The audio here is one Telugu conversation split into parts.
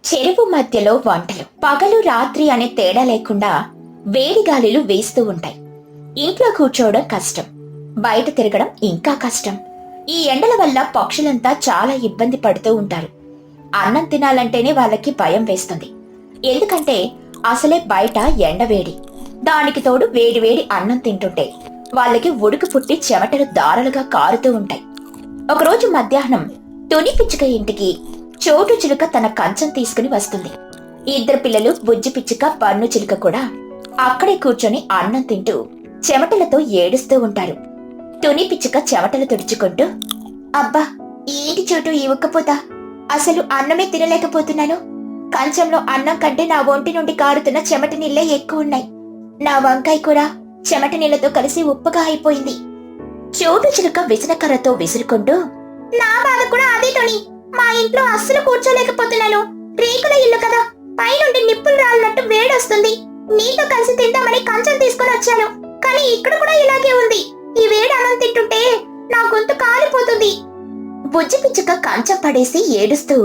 చెరువు మధ్యలో వంటలు పగలు రాత్రి అనే తేడా లేకుండా వేడి గాలిలు వేస్తూ ఉంటాయి. ఇంట్లో కూర్చోవడం కష్టం, బయట తిరగడం ఇంకా కష్టం. ఈ ఎండల వల్ల పక్షులంతా చాలా ఇబ్బంది పడుతూ ఉంటారు. అన్నం తినాలంటేనే వాళ్ళకి భయం వేస్తుంది. ఎందుకంటే అసలే బయట ఎండవేడి, దానికి తోడు వేడివేడి అన్నం తింటుంటే వాళ్ళకి ఉడుకు పుట్టి చెమటలు దారలుగా కారుతూ ఉంటాయి. ఒకరోజు మధ్యాహ్నం తుని పిచ్చుక ఇంటికి చోటు చిలుక తన కంచం తీసుకుని వస్తుంది. ఇద్దరు పిల్లలు బుజ్జి పిచ్చుక పన్ను చిలుక కూడా అక్కడే కూర్చొని అన్నం తింటూ చెమటలతో ఏడుస్తూ ఉంటారు. తుని పిచ్చుక చెమటలు తుడుచుకుంటూ, అబ్బా ఏంటి చోటు ఈ ఉక్కపోత, అసలు అన్నమే తినలేకపోతున్నాను. కంచంలో అన్నం కంటే నా ఒంటి నుండి కారుతున్న చెమట నీళ్లే ఎక్కువ ఉన్నాయి. నా వంకాయ కూడా చెమట నీళ్లతో కలిసి ఉప్పగా అయిపోయింది. చోటు చిలుక విసనకర్రతో విసురుకుంటూ, నా బాధ కూడా అదే తుని, మా ఇంట్లో అస్సలు కూర్చోలేకపోతున్నాను. రేకుల ఇల్లు కదా, పైనుండి నిప్పులు రాలినట్టు వేడొస్తుంది. నీతో కలిసి తిందామని కంచం తీసుకుని వచ్చాను, కానీ ఇక్కడ కూడా ఇలాగే ఉంది. ఈ వేడి అన్నం తింటుంటే నా గొంతు కాలిపోతుంది. బుజ్జి పిచ్చుక కంచం పడేసి ఏడుస్తూ,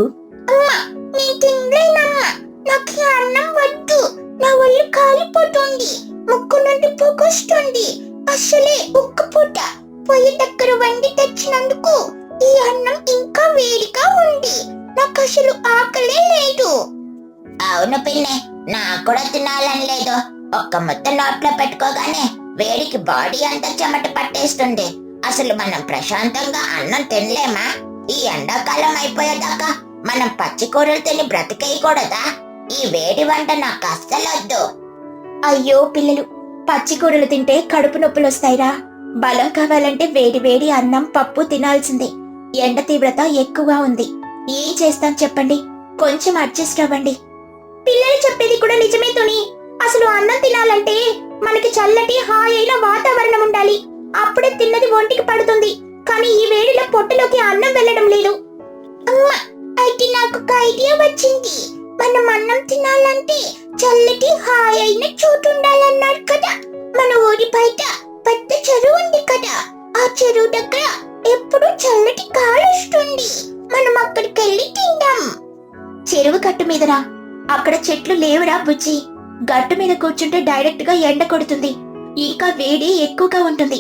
అమ్మా నేను తినలేనమ్మా, నాకు ఈ అన్నం వద్దు, నా ఒళ్ళు కాలిపోతుంది, ముక్కు నుండి పొగొస్తుంది. అసలే ఉక్కుపూట, పొయ్యి దగ్గర వండి తెచ్చినందుకు ఈ అన్నం ఇంకా వేడిగా ఉంది, నాకు అసలు ఆకలే లేదు. అవును పిన్నే, నాకు కూడా తినాలని లేదు. ఒక్క ముద్ద నోట్లో పెట్టుకోగానే వేడికి బాడీ అంతా చెమట పట్టేస్తుంది. అసలు మనం ప్రశాంతంగా అన్నం తినలేమా? ఈ ఎండాకాలం అయిపోయేదాకా మనం పచ్చి కూరలు తిని బ్రతికేయకూడదా? ఈ వేడి వంట నాకు అస్సలొద్దు. అయ్యో పిల్లలు, పచ్చి కూరలు తింటే కడుపు నొప్పులు వస్తాయిరా. బలం కావాలంటే వేడి వేడి అన్నం పప్పు తినాల్సిందే. ఎండ తీవ్రత ఎక్కువగా ఉంది, ఏం చేస్తాం చెప్పండి, కొంచెం అడ్జస్ట్ అవ్వండి. పిల్లలు చెప్పేది కూడా నిజమే తుని. అసలు అన్నం తినాలంటే మనకి చల్లటి హాయైన వాతావరణం ఉండాలి, అప్పుడే తిన్నది ఒంటికి పడుతుంది. కానీ ఈ వేడిలో పొట్టలోకి అన్నం వెళ్ళడం లేదు. అమ్మా అయితే నాకు ఒక ఐడియా వచ్చింది. మనం అన్నం తినాలంటే చల్లటి హాయైన చోటు ఉండాలన్నారు కదా. మన ఊరి బయట పెద్ద చెరువు ఉంది కదా, ఆ చెరువు దగ్గర ఎప్పుడు చల్లటి గాలి వస్తుంది. మనం అక్కడికి వెళ్ళి తిందాం. చెరువు గట్టు మీదరా? అక్కడ చెట్లు లేవురా బుజ్జి. గట్టు మీద కూర్చుంటే డైరెక్ట్ గా ఎండ కొడుతుంది, ఇంకా వేడి ఎక్కువగా ఉంటుంది.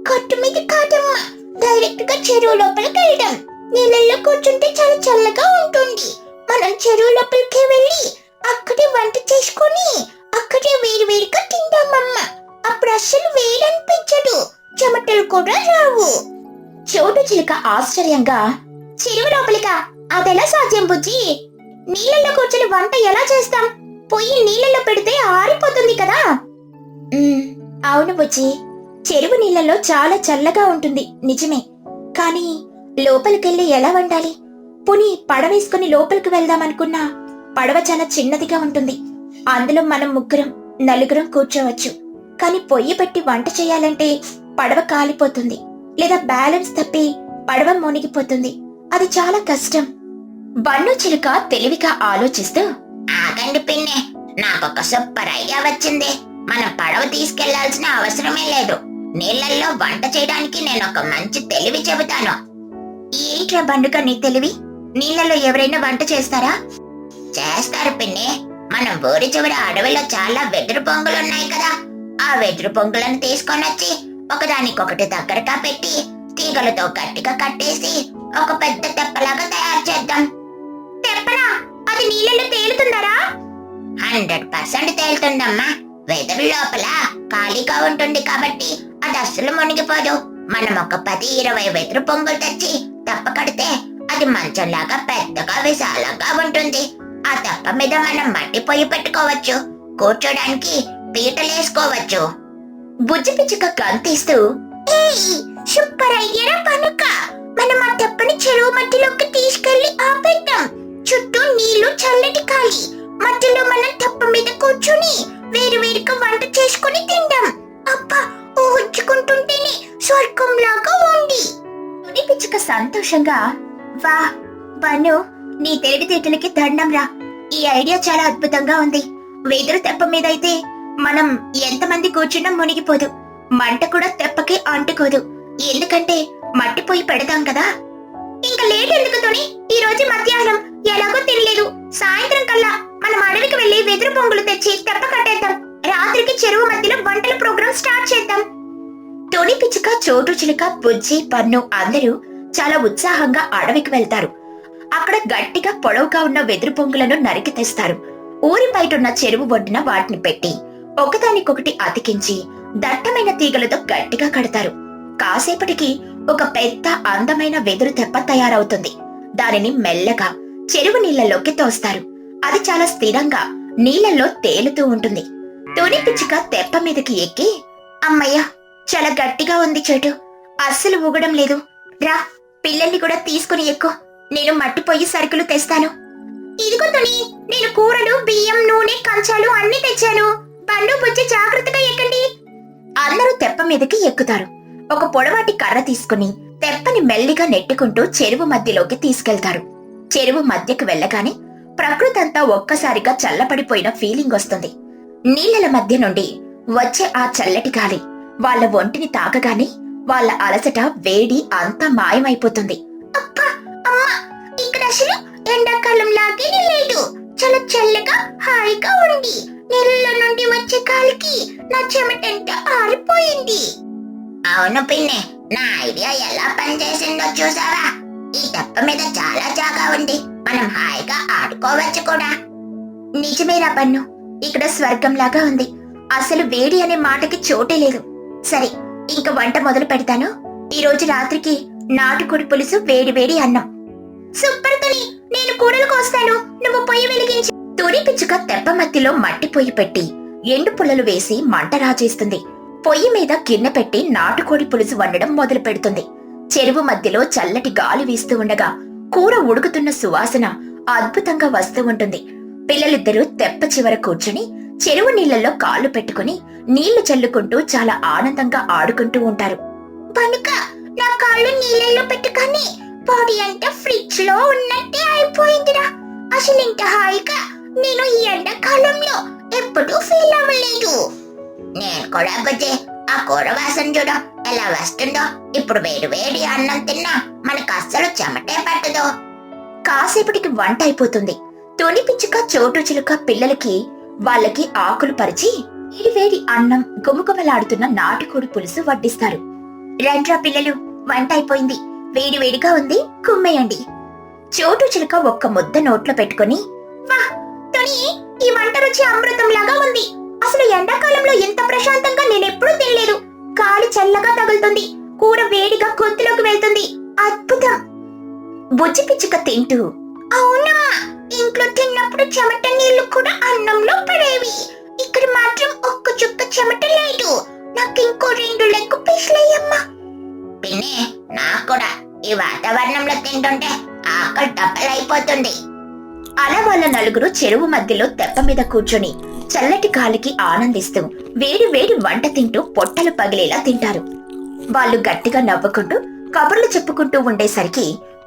గట్టు మీద కాదమ్మా, డైరెక్ట్ గా చెరువు లోపలికి వెళ్దాం. నీళ్ళల్లో కూర్చుంటే చాలా చల్లగా ఉంటుంది. మనం చెరువు లోపలికి వెళ్ళి అక్కడే వంట చేసుకొని అక్కడే వేడి వేడిగా తిందామమ్మా. అప్పుడు అస్సలు వేడి అనిపించదు, చెమటలు కూడా రావు. చోటు చిలుక ఆశ్చర్యంగా, చెరువు లోపలికా? అదెలా సాధ్యం బుజ్జి? నీళ్ళల్లో కూర్చొని వంట ఎలా చేస్తాం? పొయ్యి నీళ్ళల్లో పెడితే ఆరిపోతుంది కదా. అవును బుజ్జి, చెరువు నీళ్ళలో చాలా చల్లగా ఉంటుంది నిజమే, కానీ లోపలికెళ్ళి ఎలా వండాలి? పోనీ పడవేసుకుని లోపలికి వెళ్దామనుకున్నా పడవ చాలా చిన్నదిగా ఉంటుంది. అందులో మనం ముగ్గురం నలుగురం కూర్చోవచ్చు. కానీ పొయ్యి పెట్టి వంట చేయాలంటే పడవ కాలిపోతుంది, లేదా బ్యాలెన్స్ తప్పి పడవ మునిగిపోతుంది. అది చాలా కష్టం. బన్ను చిలుక తెలివిగా ఆలోచిస్తూ, ఆగండి పిన్నే, నాకొక సూపర్ ఐడియా వచ్చింది. మనం పడవ తీసుకెళ్లాల్సిన అవసరమే లేదు. నీళ్ళల్లో వంట చేయడానికి నేను ఒక మంచి తెలివి చెబుతాను. ఏంట్రా బండుగా నీ తెలివి? నీళ్ళలో ఎవరైనా వంట చేస్తారా? చేస్తారు పిన్ని. మనం ఊరి చివరి అడవిలో చాలా వెదురు పొంగులున్నాయి కదా, ఆ వెదురు పొంగులను తీసుకొని వచ్చి ఒకదానికొకటి దగ్గరగా పెట్టి తీగలతో గట్టిగా కట్టేసి ఒక పెద్ద తెప్పలాగా తయారు చేద్దాం. తెప్పలా? అది నీళ్ళలో తేలుతుందరా? 100% తేలుతుందమ్మా. వెదురు లోపల ఖాళీగా ఉంటుంది కాబట్టి అది అస్సలు మునిగిపోదు. మనం ఒక 10-20 వెదురు పొంగులు తెచ్చి తెప్ప కడితే అది మంచంలాగా పెద్దగా విశాలంగా ఉంటుంది. ఆ తెప్ప మీద మనం మట్టి పొయ్యి పెట్టుకోవచ్చు, కూర్చోడానికి పీటలేసుకోవచ్చు. బుజ్జి పిచ్చుక గంతేస్తూ, సూపర్ ఐడియా పనుక. మనం ఆ తెప్పని చెరువు మట్టిలోకి తీసుకెళ్లి ఆపేద్దాం. చుట్టూ నీళ్లు, చల్లటి గాలి, మధ్యలో మనం తెప్ప మీద కూర్చుని వేరు వేరుగా వంట చేసుకుని తిందాం. అబ్బా, ఊహించుకుంటుంటేనే స్వర్గంలాగా ఉంది. తుని పిచ్చుక సంతోషంగా, వా బన్ను, నీ తెలివితేటలకి దండం రా. ఈ ఐడియా చాలా అద్భుతంగా ఉంది. వెదురు తెప్ప మీద అయితే మనం ఎంతమంది కూర్చున్నా మునిగిపోదు, మంట కూడా తెప్పకి అంటుకోదు, ఎందుకంటే మట్టి పొయ్యి పెడతాం కదా. ఇంకా లేట్ ఎందుకు తుని? ఈ రోజు మధ్యాహ్నం ఎలాగో తినలేదు, సాయంత్రం సాయంత్రం కల్లా మనం అడవికి వెళ్లి వెదురు పొంగులు తెచ్చి తెప్ప కట్టేద్దాం. రాత్రికి చెరువు మధ్యలో వంటల ప్రోగ్రాం స్టార్ట్ చేద్దాం. తుని పిచ్చుక, చోటు చిలుక, బుజ్జి, పన్ను అందరూ చాలా ఉత్సాహంగా అడవికి వెళ్తారు. అక్కడ గట్టిగా పొడవుగా ఉన్న వెదురు పొంగులను నరికి తెస్తారు. ఊరి బయటున్న చెరువు ఒడ్డున వాటిని పెట్టి ఒకదానికొకటి అతికించి దట్టమైన తీగలతో గట్టిగా కడతారు. కాసేపటికి ఒక పెద్ద అందమైన వెదురు తెప్ప తయారవుతుంది. దానిని మెల్లగా చెరువు నీళ్లలోకి తోస్తారు. అది చాలా స్థిరంగా నీళ్లలో తేలుతూ ఉంటుంది. తుని పిచ్చుక తెప్ప మీదకి ఎక్కి, అమ్మయ్యా, చాలా గట్టిగా ఉంది చోటు, అస్సలు ఊగడం లేదు. రా, పిల్లల్ని కూడా తీసుకుని ఎక్కు, నేను మట్టిపోయి సరుకులు తెస్తాను. ఇదిగో తుని, నేను కూరలు, బియ్యం, నూనె, కంచాలు అన్ని తెచ్చాను. బండు, బుజ్జి జాగ్రత్తగా ఎక్కండి. అందరూ తెప్ప మీదకి ఎక్కుతారు. ఒక పొడవాటి కర్ర తీసుకుని తెప్పని మెల్లిగా నెట్టుకుంటూ చెరువు మధ్యలోకి తీసుకెళ్తారు. చెరువు మధ్యకు వెళ్ళగానే ప్రకృతి అంతా ఒక్కసారిగా చల్లపడిపోయిన ఫీలింగ్ వస్తుంది. నీళ్ల మధ్య నుండి వచ్చే ఆ చల్లటి గాలి వాళ్ళ ఒంటిని తాకగానే వాళ్ళ అలసట, వేడి అంతా మాయమైపోతుంది. అబ్బా, అమ్మా, ఇక్కడ అసలు ఎండాకాలం లాగే లేదు. చాలా చల్లగా హాయిగా ఉంది. నీళ్ళ నుండి వచ్చే గాలికి నా చెమటంట ఆరిపోయింది. అవును పిన్ని, నా ఐడియా ఎలా పనిచేసిందో చూసావా? ఈ తెప్ప మీద చాలా జాగా ఉంది, మనం హాయిగా ఆడుకోవచ్చు కూడా. నిజమేరా పన్ను, ఇక్కడ స్వర్గంలాగా ఉంది. అసలు వేడి అనే మాటకి చోటే లేదు. సరే, ఇంక వంట మొదలు పెడతాను. ఈ రోజు రాత్రికి నాటుకోడి పులుసు, వేడి వేడి అన్నం. సూపర్ తుని, నేను కూరలు కోస్తాను, నువ్వు పొయ్యి వెలిగించి. తుని పిచ్చుక తెప్ప మధ్యలో మట్టి పొయ్యి పెట్టి ఎండు పుల్లలు వేసి మంట రాజేస్తుంది. పొయ్యి మీద గిన్నె పెట్టి నాటుకోడి పులుసు వండడం మొదలు పెడుతుంది. చెరువు మధ్యలో చల్లటి గాలి వీస్తూ ఉండగా కూర ఉడుకుతున్న సువాసన అద్భుతంగా వస్తూ ఉంటుంది. పిల్లలిద్దరూ తెప్ప చివర కూర్చుని చెరువు నీళ్లలో కాళ్ళు పెట్టుకుని నీళ్లు చల్లుకుంటూ చాలా ఆనందంగా ఆడుకుంటూ ఉంటారు. పనుక, నా కాళ్ళు నీళ్ళల్లో పెట్టుకొని బాడీ అంతా ఫ్రిడ్జ్ లో ఉన్నట్టే అయిపోయిందిరా. అసలు ఇంత హాయిగా నేను ఈ ఎండాకాలంలో ఎప్పుడూ ఫీల్ అవ్వలేదు. నేను కూడా బుజ్జి, ఆ కూర వాసన చూడు ఎలా వస్తుందో. ఇప్పుడు వేడి వేడి అన్నం తిన్నా మనకు అస్సలు చెమటే పట్టదు. కాసేపటికి వంట అయిపోతుంది. తుని పిచ్చుక, చోటు చిలుక పిల్లలకి వాళ్ళకి ఆకులు పరిచి వేడి అన్నం, గుమగుమలాడుతున్న నాటుకోడి పులుసు వడ్డిస్తారు. రండ్రా పిల్లలు, వంట అయిపోయింది, వేడి వేడిగా ఉంది, కుమ్మేయండి. చోటు చిలుక ఒక్క ముద్ద నోట్లో పెట్టుకుని, వా తుని, ఈ వంట రుచి అమృతం లాగా ఉంది. అసలు ఎండాకాలంలో ఇంత ప్రశాంతంగా నేనెప్పుడూ తినలేదు. గాలి చల్లగా తగులుతుంది, కూర వేడిగా గొంతులోకి వెళ్తుంది, అద్భుతం. బుజ్జి పిచ్చుక తింటూ, అవునా, ఇంట్లో తిన్నప్పుడు చెమట నీళ్లు కూడా అన్నంలో పడేవి. ఇక్కడ మాత్రం ఒక్క చుక్క చెమట లేదు. నాకు ఇంకో 2 లెగ్ పీసులయ్యమ్మా. పిన్ని, నాకు కూడా ఈ వాతావరణంలో తింటుంటే ఆకలి డబ్బలైపోతుంది. అలా వాళ్ళ నలుగురు చెరువు మధ్యలో తెప్ప మీద కూర్చొని చల్లటి గాలికి ఆనందిస్తూ వేడి వేడి వంట తింటూ పొట్టలు పగిలేలా తింటారు. వాళ్ళు గట్టిగా నవ్వుకుంటూ కబుర్లు చెప్పుకుంటూ ఉండేసరికి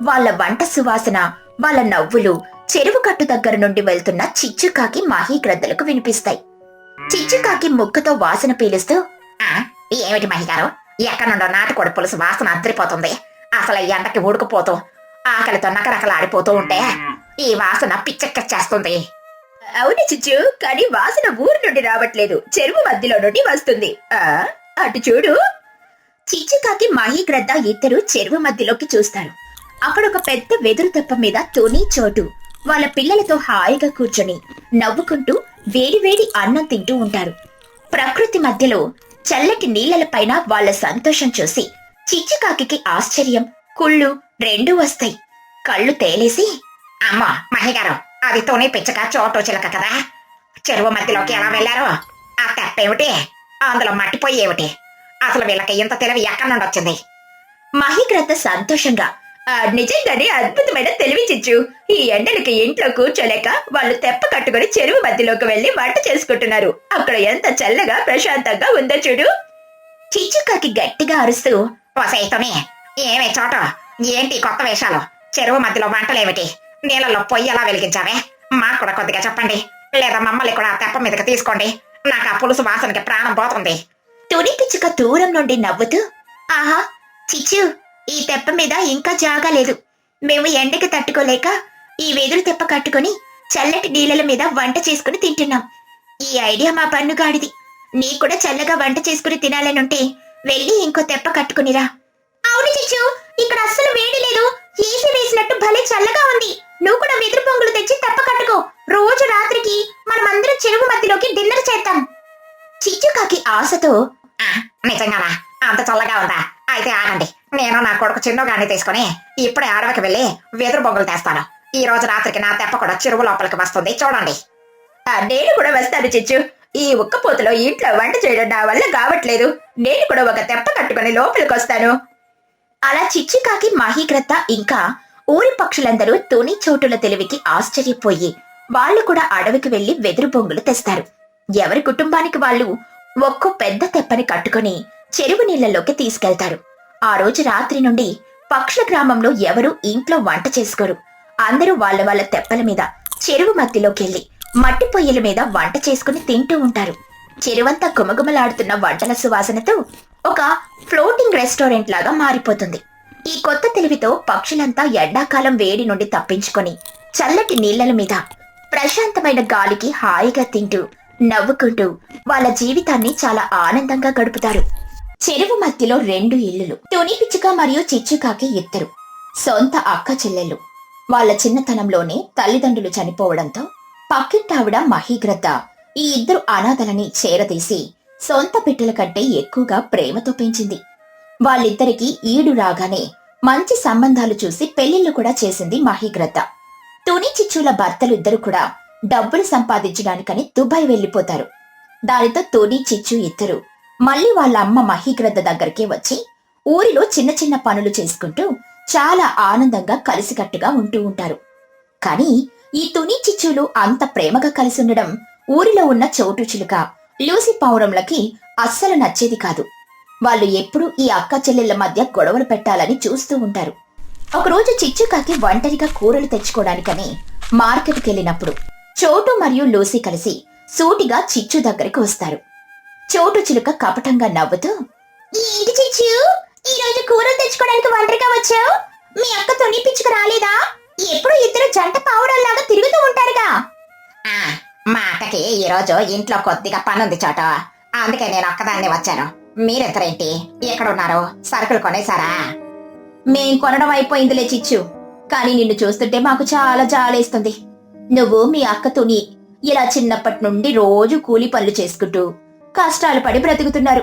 వాళ్ళ వంట సువాసన, వాళ్ళ నవ్వులు చెరువు కట్టు దగ్గర నుండి వెళ్తున్న చిచ్చుకాకి, మహీగ్రద్దలకు వినిపిస్తాయి. చిచ్చుకాకి ముక్కుతో వాసన పీలుస్తూ, ఏమిటి మహిగారు, ఎక్కడి నుండో నాటుకోడి పులుసు వాసన అద్దరిపోతుంది. అసలు ఈ ఎండకి ఊడుకుపోతూ ఆకలితో నకరకలాడిపోతూ ఉంటే ఈ వాసన పిచ్చెక్కేస్తుంది. అవును చిచ్చు, కానీ వాసన ఊరి నుండి రావట్లేదు, చెరువు మధ్యలో నుండి వస్తుంది. అటు చూడు. చిచ్చుకాకి, మహీగ్రద్ద ఇద్దరు చెరువు మధ్యలోకి చూస్తారు. అక్కడొక పెద్ద వెదురు తెప్ప మీద తుని, చోటు వాళ్ళ పిల్లలతో హాయిగా కూర్చొని నవ్వుకుంటూ వేడి వేడి అన్నం తింటూ ఉంటారు. ప్రకృతి మధ్యలో చల్లటి నీళ్లపైన వాళ్ళ సంతోషం చూసి చిచ్చుకాకి ఆశ్చర్యం, కుళ్ళు రెండూ వస్తాయి. కళ్ళు తేలేసి, అమ్మా మహిగారు, అది తుని పిచ్చుక, చోటు చిలక కదా, చెరువు మధ్యలోకి ఎలా వెళ్లారో? ఆ తెప్ప ఏమిటి, అందులో మట్టిపోయి ఏమిటి? అసలు వీళ్ళకి ఇంత తెలివి ఎక్కడి నుండి వచ్చింది? మహిగ్రద్ద సంతోషంగా, నిజంగానే అద్భుతమైన తెలివి చిచ్చు. ఈ ఎండలకి ఇంట్లో కూర్చోలేక వాళ్ళు తెప్ప కట్టుకుని చెరువు మధ్యలోకి వెళ్లి వంట చేసుకుంటున్నారు. అక్కడ ఎంత చల్లగా ప్రశాంతంగా ఉందో చూడు. చిచ్చుకాకి గట్టిగా అరుస్తూ, వసైతోనే ఏమే చోట, ఏంటి కొత్త వేషాలు? చెరువు మధ్యలో వంటలేమిటి? నీళ్ళలో పొయ్యి ఎలా వెలిగించావే? మాకు కూడా కొద్దిగా చెప్పండి, లేదా మమ్మల్ని కూడా ఆ తెప్ప మీదకి తీసుకోండి. నాకు ఆ పులుసు వాసనకి ప్రాణం పోతుంది. తుని పిచ్చుక దూరం నుండి నవ్వుతూ, ఆహా చిచ్చు, ఈ తెప్ప మీద ఇంకా జాగా లేదు. మేము ఎండకి తట్టుకోలేక ఈ వెదురు తెప్ప కట్టుకుని చల్లటి నీళ్ళల మీద వంట చేసుకుని తింటున్నాం. ఈ ఐడియా మా పన్నుగాడిది. నీ కూడా చల్లగా వంట చేసుకుని తినాలనుంటే వెళ్ళి ఇంకో తెప్ప కట్టుకునిరా. అవును చిచ్చు, ఇక్కడ అస్సలు వేడి లేదు. ఏసీ వేసినట్టు భలే చల్లగా ఉంది. నువ్వు కూడా వెదురు పొంగులు తెచ్చి తెప్ప కట్టుకో. రోజు రాత్రికి మనమందరం చెరువు మధ్యలోకి డిన్నర్ చేద్దాం. చిచ్చుకాకి ఆశతో, నిజంగానా? అంత చల్లగా ఉందా? అయితే ఆగండి, నేను నా కొడుకు చిన్నగాన్ని తీసుకుని ఇప్పుడే అడవికి వెళ్ళి వెదురు బొంగులు తెస్తాను. ఈ రోజు రాత్రికి నా తెప్ప కూడా చెరువు లోపలికి వస్తుంది, చూడండి. నేను కూడా వస్తాను చిచ్చు. ఈ ఉక్కపోతలో ఇంట్లో వంట చేయడం నా వల్ల కావట్లేదు. నేను కూడా ఒక తెప్ప కట్టుకుని లోపలికి వస్తాను. అలా చిచ్చుకాకి, మహీగ్రద్ద ఇంకా ఊరి పక్షులందరూ తుని చోటుల తెలివికి ఆశ్చర్యపోయి వాళ్ళు కూడా అడవికి వెళ్లి వెదురు బొంగులు తెస్తారు. ఎవరి కుటుంబానికి వాళ్ళు ఒక్కో పెద్ద తెప్పని కట్టుకుని చెరువు నీళ్లలోకి తీసుకెళ్తారు. ఆ రోజు రాత్రి నుండి పక్షుల గ్రామంలో ఎవరూ ఇంట్లో వంట చేసుకోరు. అందరూ వాళ్ళ వాళ్ళ తెప్పల మీద చెరువు మధ్యలోకెళ్లి మట్టి పొయ్యిల మీద వంట చేసుకుని తింటూ ఉంటారు. చెరువంతా గుమగుమలాడుతున్న వంటల సువాసనతో ఒక ఫ్లోటింగ్ రెస్టారెంట్ లాగా మారిపోతుంది. ఈ కొత్త తెలివితో పక్షులంతా ఎండాకాలం వేడి నుండి తప్పించుకొని చల్లటి నీళ్లల మీద ప్రశాంతమైన గాలికి హాయిగా తింటూ నవ్వుకుంటూ వాళ్ళ జీవితాన్ని చాలా ఆనందంగా గడుపుతారు. చెరువు మధ్యలో 2 ఇళ్లులు. తుని పిచ్చుక మరియు చిచ్చుకాకి ఇద్దరు సొంత అక్క చెల్లెళ్ళు. వాళ్ళ చిన్నతనంలోనే తల్లిదండ్రులు చనిపోవడంతో పక్కింటావిడ మహీగ్రద్ద ఈ ఇద్దరు అనాథలని చేరదీసి సొంత బిడ్డల కంటే ఎక్కువగా ప్రేమతో పెంచింది. వాళ్ళిద్దరికీ ఈడు రాగానే మంచి సంబంధాలు చూసి పెళ్లిళ్లు కూడా చేసింది మహీగ్రద్ద. తుని చిచ్చుల భర్తలిద్దరూ కూడా డబ్బులు సంపాదించడానికని దుబాయ్ వెళ్లిపోతారు. దానితో తుని చిచ్చు ఇద్దరు మళ్లీ వాళ్ళ అమ్మ మహీగ్రద్ద దగ్గరికి వచ్చి ఊరిలో చిన్న చిన్న పనులు చేసుకుంటూ చాలా ఆనందంగా కలిసికట్టుగా ఉంటూ ఉంటారు. కానీ ఈ తుని చిచ్చులు అంత ప్రేమగా కలిసి ఉండడం ఊరిలో ఉన్న చోటు చిలుక, లూసి పావురంలకి అస్సలు నచ్చేది కాదు. వాళ్ళు ఎప్పుడూ ఈ అక్క చెల్లెళ్ల మధ్య గొడవలు పెట్టాలని చూస్తూ ఉంటారు. ఒకరోజు చిచ్చుకాకి ఒంటరిగా కూరలు తెచ్చుకోవడానికని మార్కెట్కి వెళ్ళినప్పుడు చోటు మరియు లూసి కలిసి సూటిగా చిచ్చు దగ్గరికి వస్తారు. చోటు చిలుక కపటంగా నవ్వుతూ, ఏంటి చిచ్చు, ఈ రోజు కూరలు తెచ్చుకోవడానికి ఒంటరిగా వచ్చావు? మీ అక్క తుని పిచ్చుకు రాలేదా? ఎప్పుడు ఇద్దరు జంట పావురాల్లాగా తిరుగుతూ ఉంటారుగా. మా అక్కకి ఈ రోజు ఇంట్లో కొద్దిగా పనుంది చోట, అందుకే నేను ఒక్కదాన్ని వచ్చాను. మీరెద్దరేంటి ఎక్కడున్నారు? సరుకులు కొనేసారా? మేం కొనడం అయిపోయిందిలే చిచ్చు, కానీ నిన్ను చూస్తుంటే మాకు చాలా జాలేస్తుంది. నువ్వు మీ అక్కతోని ఇలా చిన్నప్పటి నుండి రోజు కూలి పనులు చేసుకుంటూ కష్టాలు పడి బ్రతుకుతున్నారు.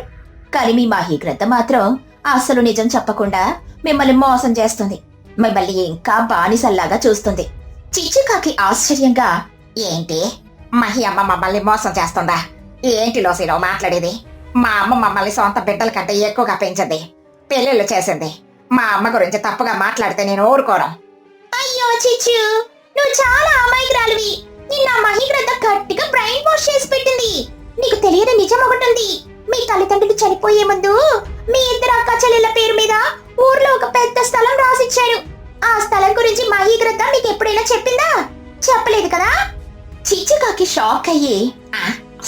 కానీ మీ మహీగ్రద్ద మాత్రం అస్సలు నిజం చెప్పకుండా మిమ్మల్ని మోసం చేస్తుంది. మిమ్మల్ని ఇంకా బానిసల్లాగా చూస్తుంది. చిచ్చుకాకి ఆశ్చర్యంగా, ఏంటి మహి అమ్మ మమ్మల్ని మోసం చేస్తుందా? ఏంటి లోసిలో మాట్లాడేది? మా అమ్మ మమ్మల్ని సొంత బిడ్డల కంటే ఎక్కువగా పెంచింది, పెళ్లిళ్ళు చేసింది. మా అమ్మ గురించి తప్పుగా మాట్లాడితే నేను ఊరుకోను. అయ్యో చిచ్చు, నువ్వు చాలా అమాయకురాలివి. నిన్న మహీగ్రద్ద గట్టిగా బ్రెయిన్ వాష్ చేసి పెట్టింది. నీకు తెలియని నిజం ఒకటి ఉంది. మీ తల్లిదండ్రులు చనిపోయే ముందు మీ ఇద్దరు అక్క చెల్లెళ్ళ పేరు మీద ఊర్లో ఒక పెద్ద స్థలం రాసిచ్చారు. ఆ స్థలం గురించి మహీగ్రద్ద మీకు ఎప్పుడైనా చెప్పిందా? చెప్పలేదు కదా? చిచ్చుకాకి షాక్ అయ్యి,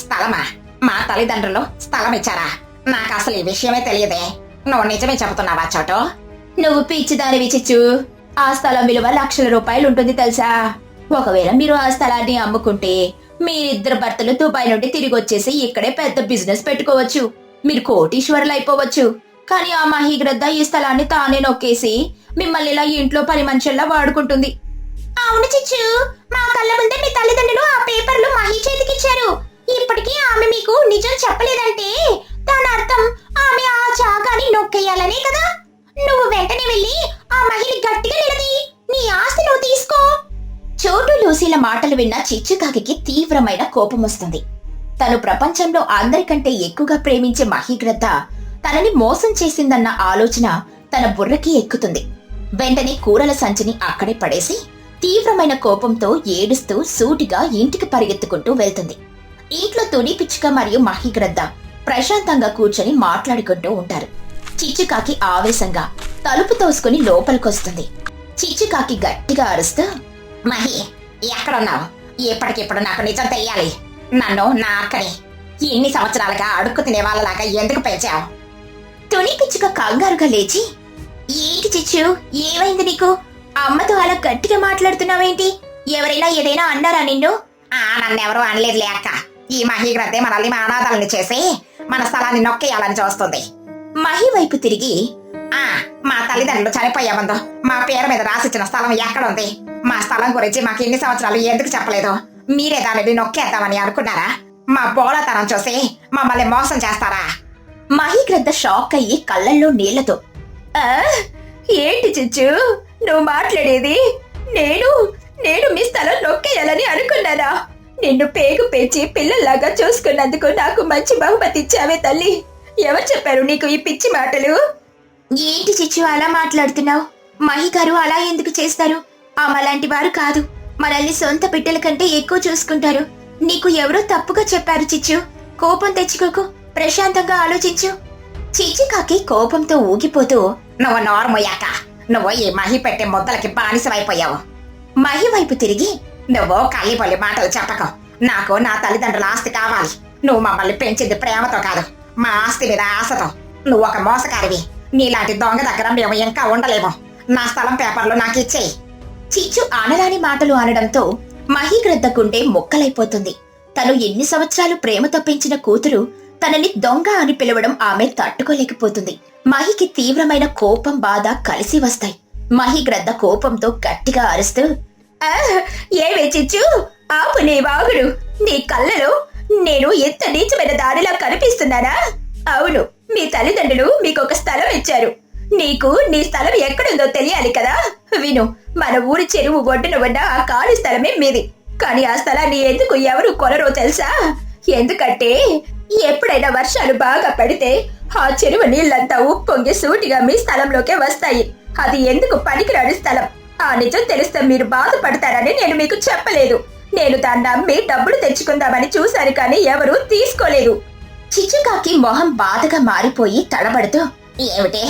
స్థలమా? మా తల్లిదండ్రులు స్థలం ఇచ్చారా? నాకు అసలు ఈ విషయమే తెలియదే. నువ్వు నిజమే చెబుతున్నావా చోటు? నువ్వు పిచ్చిదానివి చిచ్చు. ఆ స్థలం విలువ లక్షల రూపాయలు ఉంటుంది తెలుసా? ఒకవేళ మీరు ఆ స్థలాన్ని అమ్ముకుంటే మీరిద్దరు భర్తలు దుబాయ్ నుండి తిరిగి వచ్చేసి ఇక్కడే పెద్ద బిజినెస్ పెట్టుకోవచ్చు. మీరు కోటీశ్వరులు అయిపోవచ్చు. కానీ ఆ మహీగ్రద్ద ఈ స్థలాన్ని తానే నొక్కేసి మిమ్మల్ని ఇలా ఇంట్లో పని మనుషుల్లా వాడుకుంటుంది. అవును చిచ్చు, మా కళ్ళ ముందే మీ తల్లిదండ్రులు ఆ పేపర్లు మహి చేతికిచ్చారు. ఇప్పటికీ ఆమె మీకు నిజం చెప్పలేదంటే దాని అర్థం ఆమె ఆ జాగాని నొక్కేయాలనే కదా. నువ్వు వెంటనే వెళ్ళి ఆ మహిళని గట్టిగా నిలది, నీ ఆస్తి నువ్వు తీసుకో. చోటు లూసీల మాటలు విన్న చిచ్చుకాకి తీవ్రమైన కోపం వస్తుంది. తను ప్రపంచంలో అందరికంటే ఎక్కువగా ప్రేమించే మహీగ్రద్ద తనని మోసం చేసిందన్న ఆలోచన తన బుర్రకి ఎక్కుతుంది. వెంటనే కూరల సంచిని అక్కడే పడేసి తీవ్రమైన కోపంతో ఏడుస్తూ సూటిగా ఇంటికి పరిగెత్తుకుంటూ వెళ్తుంది. ఇంట్లో తుని పిచ్చుక మరియు మహీగ్రద్ద ప్రశాంతంగా కూర్చొని మాట్లాడుకుంటూ ఉంటారు. చిచ్చుకాకి ఆవేశంగా తలుపు తోసుకుని లోపలికొస్తుంది. చిచ్చుకాకి గట్టిగా అరుస్తూ, మహి ఎక్కడున్నావు? ఎప్పటికిప్పుడు నాకు నిజం తెలియాలి. నన్ను నా అక్కని ఇన్ని సంవత్సరాలుగా అడుక్కు తినే వాళ్ళలాగా ఎందుకు పెంచావు? తుని పిచ్చుక కంగారుగా లేచి, ఏంటి చిచ్చు, ఏమైంది నీకు? అమ్మతో అలా గట్టిగా మాట్లాడుతున్నావేంటి? ఎవరైనా ఏదైనా అన్నారా నిన్ను? నన్నెవరూ అనలేదులే అక్క. ఈ మహీగ్రద్దే మనల్ని మా అనాథాలని చేసి మన స్థలాన్ని నొక్కేయాలని చూస్తుంది. మహి వైపు తిరిగి, మా తల్లిదండ్రులు చనిపోయే ముందు మా పేరు మీద రాసిచ్చిన స్థలం ఎక్కడుంది? మా స్థలం గురించి మాకు ఇన్ని సంవత్సరాలు ఎందుకు చెప్పలేదు? మీరే దానిని నొక్కేద్దామని అనుకున్నారా? మా బోళతనం చూసి మమ్మల్ని మోసం చేస్తారా? మహీగ్రద్ద షాక్ అయ్యి కళ్ళల్లో నీళ్లతో, ఏంటి చిచ్చు నువ్వు మాట్లాడేది? నేను మీ స్థలం నొక్కేయాలని అనుకున్నానా? నిన్ను పేగు పెంచి పిల్లల్లాగా చూసుకున్నందుకు నాకు మంచి బహుమతి ఇచ్చావే తల్లి. ఎవరు చెప్పారు నీకు ఈ పిచ్చి మాటలు? ఏంటి చిచ్చు అలా మాట్లాడుతున్నావు? మహి గారు అలా ఎందుకు చేస్తారు? అలాంటి వారు కాదు. మనల్ని సొంత బిడ్డల కంటే ఎక్కువ చూసుకుంటారు. నీకు ఎవరో తప్పుగా చెప్పారు చిచ్చు. కోపం తెచ్చుకోకు, ప్రశాంతంగా ఆలోచించు. చిచ్చుకాకి కోపంతో ఊగిపోతూ, నువ్వు నోరమోయాక నువ్వు ఈ మహి పెట్టే ముద్దలకి బానిసమైపోయావు. మహి వైపు తిరిగి, నువ్వు కల్లిపల్లి మాటలు చెప్పకు. నాకు నా తల్లిదండ్రుల ఆస్తి కావాలి. నువ్వు మమ్మల్ని పెంచింది ప్రేమతో కాదు, మా ఆస్తి మీద ఆశతో. నువ్వు ఒక మోసకారివి. నీలాంటి దొంగ దగ్గర మేము ఇంకా ఉండలేము. నా స్థలం పేపర్లు నాకు ఇచ్చేయి. చిచ్చు ఆనరాని మాటలు అనడంతో మహీగ్రద్ద గుండె మొక్కలైపోతుంది. తను ఎన్ని సంవత్సరాలు ప్రేమతో పెంచిన కూతురు తనని దొంగ అని పిలవడం ఆమె తట్టుకోలేకపోతుంది. మహికి తీవ్రమైన కోపం, బాధ కలిసి వస్తాయి. మహీగ్రద్ద కోపంతో గట్టిగా అరుస్తూ, ఏవే చిచ్చు, ఆపు నీ వాగుడు. నీ కళ్ళలో నేను ఎంత నీచమైన దారిలా కనిపిస్తున్నానా? అవును, మీ తల్లిదండ్రులు మీకొక స్థలం ఇచ్చారు. నీకు నీ స్థలం ఎక్కడుందో తెలియాలి కదా. విను, మన ఊరి చెరువు ఒడ్డున ఉన్న ఆ ఖాళీ స్థలమే మీది. కానీ ఆ స్థలాన్ని ఎందుకు ఎవరు కొనరో తెలుసా? ఎందుకంటే ఎప్పుడైనా వర్షాలు బాగా పడితే ఆ చెరువు నీళ్లంతా ఉప్పొంగి సూటిగా మీ స్థలంలోకే వస్తాయి. అది ఎందుకు పనికిరాని స్థలం. ఆ నిజం తెలిస్తే మీరు బాధపడతారని నేను మీకు చెప్పలేదు. నేను దాన్ని అమ్మి డబ్బులు తెచ్చుకుందామని చూశాను, కానీ ఎవరూ తీసుకోలేదు. చిచ్చుకాకి మొహం బాధగా మారిపోయి తడబడుతూ, ఏమిటి,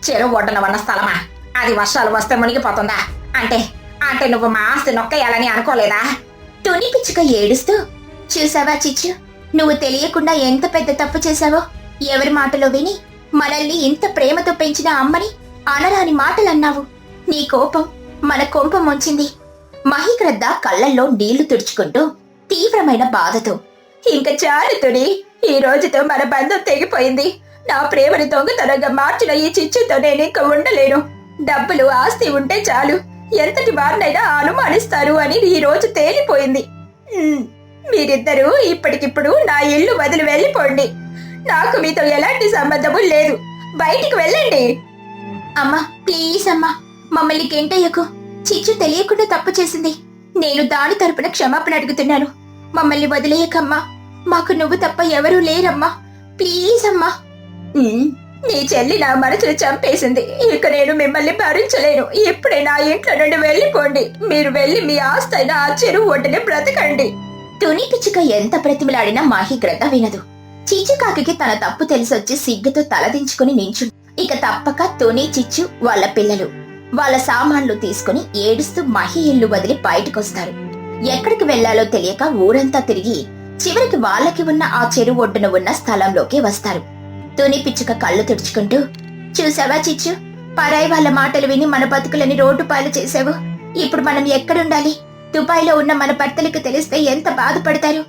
చెరువు ఒడ్డున ఉన్న స్థలమా? అది వర్షాలు వస్తే మునిగిపోతుందా? అంటే అంటే నువ్వు మా ఆస్తి నొక్కేయాలని అనుకోలేదా? తుని పిచ్చుక ఏడుస్తూ, చూసావా చిచ్చు, నువ్వు తెలియకుండా ఎంత పెద్ద తప్పు చేశావో. ఎవరి మాటలో విని మనల్ని ఇంత ప్రేమతో పెంచిన అమ్మని అనరాని మాటలన్నావు. నీ కోపం మన కొంప ముంచింది. మహీగ్రద్ద కళ్ళల్లో నీళ్లు తుడుచుకుంటూ తీవ్రమైన బాధతో, ఇంక చాలు తుని, ఈ రోజుతో మన బంధం తెగిపోయింది. నా ప్రేమని దొంగతనంగా మార్చిన ఈ చిచ్చుతో నేను ఇంక ఉండలేను. డబ్బులు, ఆస్తి ఉంటే చాలు, ఎంతటి వారినైనా అనుమానిస్తారు అని ఈ రోజు తేలిపోయింది. మీరిద్దరూ ఇప్పటికిప్పుడు నా ఇల్లు వదిలి వెళ్ళిపోండి. నాకు మీతో ఎలాంటి సంబంధము లేదు. బయటికి వెళ్ళండి. అమ్మా, ప్లీజ్ అమ్మా, మమ్మల్ని గెంటయ్యకు. చిచ్చు తెలియకుండా తప్పు చేసింది. నేను దాని తరపున క్షమాపణ అడుగుతున్నాను. మమ్మల్ని వదిలేయకమ్మా. మాకు నువ్వు తప్ప ఎవరూ లేరమ్మా. ప్లీజ్ అమ్మా. నీ చెల్లి నా మనసును చంపేసింది. ఇక నేను మిమ్మల్ని భరించలేను. ఇప్పుడే నా ఇంట్లో నుండి వెళ్ళిపోండి. మీరు వెళ్ళి మీ ఆస్తైన ఆ చెరువు ఒడ్డునే బ్రతకండి. తుని పిచ్చుక ఎంత బ్రతిమలాడినా మహీగ్రద్ద వినదు. చిచ్చుకాకి తన తప్పు తెలిసొచ్చి సిగ్గుతో తలదించుకుని నించు. ఇక తప్పక తుని, చిచ్చు వాళ్ళ పిల్లలు వాళ్ళ సామాన్లు తీసుకుని ఏడుస్తూ మహి ఇల్లు వదిలి బయటకొస్తారు. ఎక్కడికి వెళ్లాలో తెలియక ఊరంతా తిరిగి చివరికి వాళ్ళకి ఉన్న ఆ చెరువు ఒడ్డున ఉన్న స్థలంలోకి వస్తారు. తుని పిచ్చుక కళ్ళు తుడుచుకుంటూ, చూసావా చిచ్చు, పరాయి వాళ్ళ మాటలు విని మన బతుకులని రోడ్డు పాలు చేసావు. ఇప్పుడు మనం ఎక్కడుండాలి? దుబాయ్లో ఉన్న మన భర్తలకు తెలిస్తే ఎంత బాధపడతారు.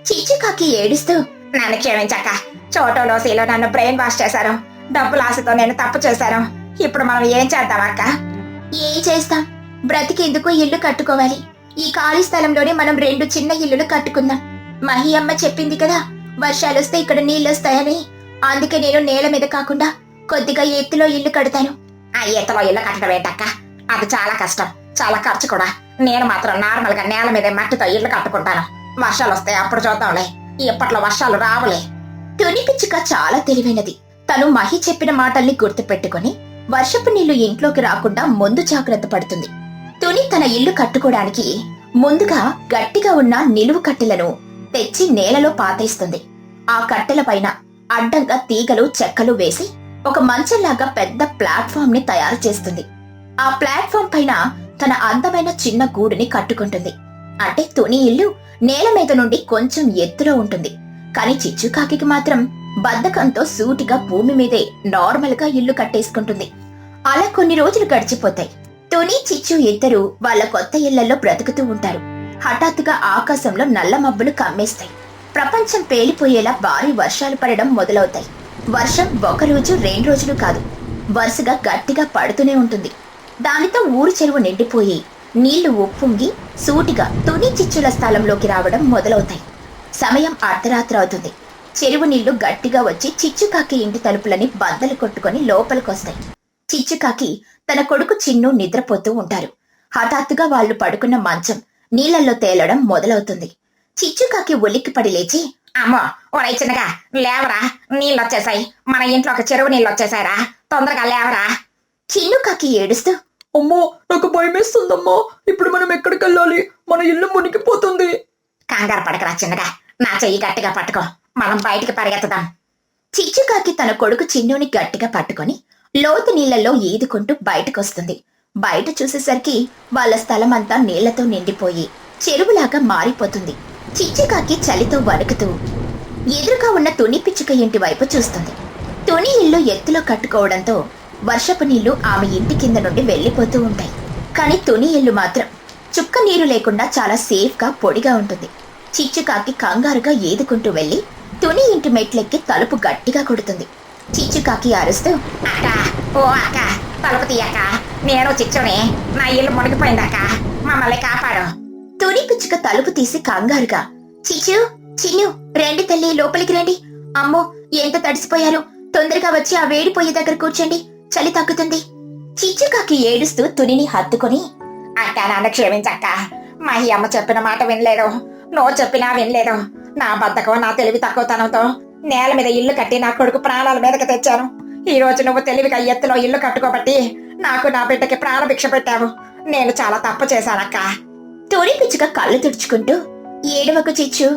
చిచ్చుకాకి ఏడుస్తూ, నన్ను క్షమించాక, చోటోలో సీలో నన్ను బ్రెయిన్ వాష్ చేశారు. డబ్బుల ఆశతో నేను తప్పు చేశాను. ఇప్పుడు మనం ఏం చేద్దాం అక్క? ఏం చేస్తాం, బ్రతికేందుకు ఇల్లు కట్టుకోవాలి. ఈ ఖాళీ స్థలంలోనే మనం 2 చిన్న ఇల్లులు కట్టుకుందాం. మహి అమ్మ చెప్పింది కదా, వర్షాలొస్తే ఇక్కడ నీళ్ళొస్తాయని. అందుకే నేను నేల మీద కాకుండా కొద్దిగా ఎత్తులో ఇల్లు కడతాను. ఆ ఎత్తులో ఇల్లు కట్టడం ఏంటక్క? అది చాలా కష్టం, చాలా ఖర్చు కూడా. నేను మాత్రం నార్మల్ గా నేల మీద మట్టితో ఇల్లు కట్టుకుంటాను. వర్షాలు వస్తే అప్పుడు చూద్దాంలే. ఇప్పట్లో వర్షాలు రావులే. తుని పిచ్చుక చాలా తెలివైనది. తను మహి చెప్పిన మాటల్ని గుర్తు పెట్టుకుని వర్షపు నీళ్లు ఇంట్లోకి రాకుండా ముందు జాగ్రత్త పడుతుంది. తుని తన ఇల్లు కట్టుకోవడానికి ముందుగా గట్టిగా ఉన్న నిలువు కట్టెలను తెచ్చి నేలలో పాతేస్తుంది. ఆ కట్టెల పైన అడ్డంగా తీగలు, చెక్కలు వేసి ఒక మంచంలాగా పెద్ద ప్లాట్ఫామ్ ని తయారు చేస్తుంది. ఆ ప్లాట్ఫామ్ పైన తన అందమైన చిన్న గూడుని కట్టుకుంటుంది. అంటే తుని ఇల్లు నేల మీద నుండి కొంచెం ఎత్తులో ఉంటుంది. కాని చిచ్చుకాకి మాత్రం బద్ధకంతో సూటిగా భూమి మీదే నార్మల్ గా ఇల్లు కట్టేసుకుంటుంది. అలా కొన్ని రోజులు గడిచిపోతాయి. తుని చిచ్చు ఇద్దరు వాళ్ళ కొత్త ఇళ్లలో బ్రతుకుతూ ఉంటారు. హఠాత్తుగా ఆకాశంలో నల్ల మబ్బులు కమ్మేస్తాయి. ప్రపంచం పేలిపోయేలా భారీ వర్షాలు పడడం మొదలవుతాయి. వర్షం ఒక రోజు 2 రోజులు కాదు, వరుసగా గట్టిగా పడుతూనే ఉంటుంది. దానితో ఊరు చెరువు నిండిపోయి నీళ్లు ఉప్పొంగి సూటిగా తుని చిచ్చుల స్థలంలోకి రావడం మొదలవుతాయి. సమయం అర్ధరాత్రి అవుతుంది. చెరువు నీళ్లు గట్టిగా వచ్చి చిచ్చుకాకి ఇంటి తలుపులని బద్దలు కొట్టుకొని లోపలికొస్తాయి. చిచ్చుకాకి తన కొడుకు చిన్ను నిద్రపోతూ ఉంటారు. హఠాత్తుగా వాళ్ళు పడుకున్న మంచం నీళ్లలో తేలడం మొదలవుతుంది. చిచ్చుకాకి ఉలిక్కిపడి లేచి, అమ్మో ఓరై చిన్నగా లేవరా, నీళ్ళొచ్చేసాయి, మన ఇంట్లోకి చెరువు నీళ్ళొచ్చేసాయరా, తొందరగా లేవరా. చిన్నుకాకి ఏడుస్తూ, అమ్మో నాకు భయమేస్తుందమ్మా, ఇప్పుడు మనం ఎక్కడికి వెళ్ళాలి? మన ఇల్లు మునిగిపోతుంది. కంగారు పడకరా చిన్నగా, నా చెయ్యి గట్టిగా పట్టుకో, మనం బయటికి పరిగెత్తుదాం. చిచ్చుకాకి తన కొడుకు చిన్నుని గట్టిగా పట్టుకొని లోతు నీళ్లలో ఈదుకుంటూ బయటకొస్తుంది. బయట చూసేసరికి వాళ్ళ స్థలమంతా నీళ్లతో నిండిపోయి చెరువులాగా మారిపోతుంది. చిచ్చుకాకి చలితో వణుకుతూ ఎదురుగా ఉన్న తుని పిచ్చుక ఇంటి వైపు చూస్తుంది. తుని ఇల్లు ఎత్తులో కట్టుకోవడంతో వర్షపు నీళ్లు ఆమె ఇంటి కింద నుండి వెళ్లిపోతూ ఉంటాయి. కానీ తుని ఇల్లు మాత్రం చుక్క నీరు లేకుండా చాలా సేఫ్గా పొడిగా ఉంటుంది. చిచ్చుకాకి కంగారుగా ఈదుకుంటూ వెళ్లి తుని ఇంటి మెట్లెక్కి తలుపు గట్టిగా కొడుతుంది. చిచ్చుకాకి అరుస్తూ, అక్క, ఓ అక్క, తలుపు తీయక్క, నేను చిచ్చుని, నా ఇల్లు మునిగిపోయిందక్క, మమ్మల్ని కాపాడు. తుని పిచ్చుక తలుపు తీసి కంగారుగా, చిచ్చు, చిన్ను, రండి తల్లి, లోపలికి రండి. అమ్మో ఎంత తడిసిపోయారు, తొందరగా వచ్చి ఆ వేడిపోయే దగ్గర కూర్చోండి, చలి తగ్గుతుంది. చిచ్చుకాకి ఏడుస్తూ తునిని హత్తుకొని, అక్క నన్ను క్షమించక్క, మా ఈ అమ్మ చెప్పిన మాట వినలేదు, నువ్వు చెప్పినా వినలేదు. నా బద్దకం, నా తెలివి తక్కువతనంతో నేల మీద ఇల్లు కట్టి నా కొడుకు ప్రాణాల మీదకి తెచ్చాను. ఈ రోజు నువ్వు తెలివిగా ఎత్తులో ఇల్లు కట్టుకోబట్టి నాకు నా బిడ్డకి ప్రాణభిక్ష పెట్టావు. నేను చాలా తప్పు చేశానక్క. తుని పిచ్చుక కళ్ళు తుడుచుకుంటూ, ఏడవకు చిచ్చు,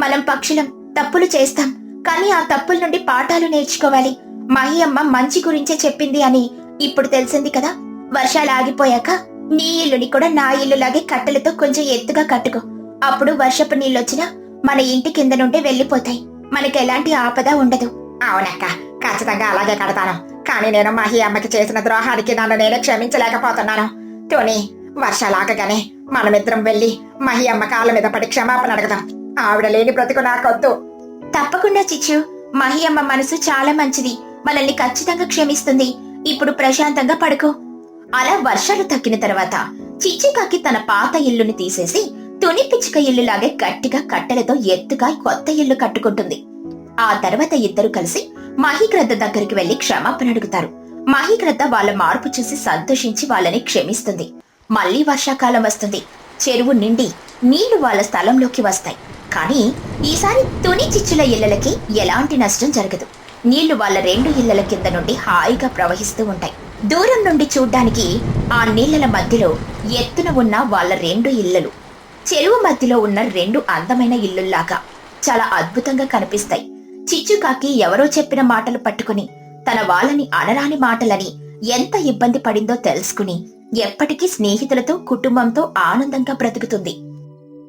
మనం పక్షులం, తప్పులు చేస్తాం, కానీ ఆ తప్పుల నుండి పాఠాలు నేర్చుకోవాలి. మహి అమ్మ మంచి గురించే చెప్పింది అని ఇప్పుడు తెలిసింది కదా. వర్షాలు ఆగిపోయాక నీ ఇల్లుని కూడా నా ఇల్లులాగే కట్టెలతో కొంచెం ఎత్తుగా కట్టుకో. అప్పుడు వర్షపు నీళ్ళొచ్చినా మన ఇంటి కింద నుండి వెళ్లిపోతాయి, మనకి ఎలాంటి ఆపద ఉండదు. అవునక్క, ఖచ్చితంగా అలాగే కడతాను. కానీ నేను మహి అమ్మకి చేసిన ద్రోహానికి నన్ను నేనే క్షమించలేకపోతున్నాను. టోనీ, వర్షాలు ఆగగానే మనమిద్దరం వెళ్లి మహి అమ్మ కాళ్ళ మీద పడి క్షమాపణ అడగదాం. ఆవిడ లేని బ్రతుకు నాకొద్దు. తప్పకుండా చిచ్చు, మహి అమ్మ మనసు చాలా మంచిది, మనల్ని ఖచ్చితంగా క్షమిస్తుంది. ఇప్పుడు ప్రశాంతంగా పడుకో. అలా వర్షాలు తగ్గిన తర్వాత చిచ్చుకాకి తన పాత ఇల్లుని తీసేసి తుని పిచ్చుక ఇల్లులాగే గట్టిగా కట్టెలతో ఎత్తుగా కొత్త ఇల్లు కట్టుకుంటుంది. ఆ తర్వాత ఇద్దరు కలిసి మహిగ్రద్ద దగ్గరికి వెళ్లి క్షమాపణ అడుగుతారు. మహిగ్రద్ద వాళ్ళ మార్పు చూసి సంతోషించి వాళ్ళని క్షమిస్తుంది. మళ్లీ వర్షాకాలం వస్తుంది. చెరువు నిండి నీళ్లు వాళ్ళ స్థలంలోకి వస్తాయి. కానీ ఈసారి తుని చిచ్చుల ఇళ్లకి ఎలాంటి నష్టం జరగదు. నీళ్లు వాళ్ళ 2 ఇళ్ల కింద నుండి హాయిగా ప్రవహిస్తూ ఉంటాయి. దూరం నుండి చూడ్డానికి ఆ నీళ్ల మధ్యలో ఎత్తున ఉన్న వాళ్ళ 2 ఇళ్లలు చెరువు మధ్యలో ఉన్న 2 అందమైన ఇల్లుల్లాగా చాలా అద్భుతంగా కనిపిస్తాయి. చిచ్చుకాకి ఎవరో చెప్పిన మాటలు పట్టుకుని తన వాళ్ళని అనరాని మాటలని ఎంత ఇబ్బంది పడిందో తెలుసుకుని ఎప్పటికీ స్నేహితులతో కుటుంబంతో ఆనందంగా బ్రతుకుతుంది.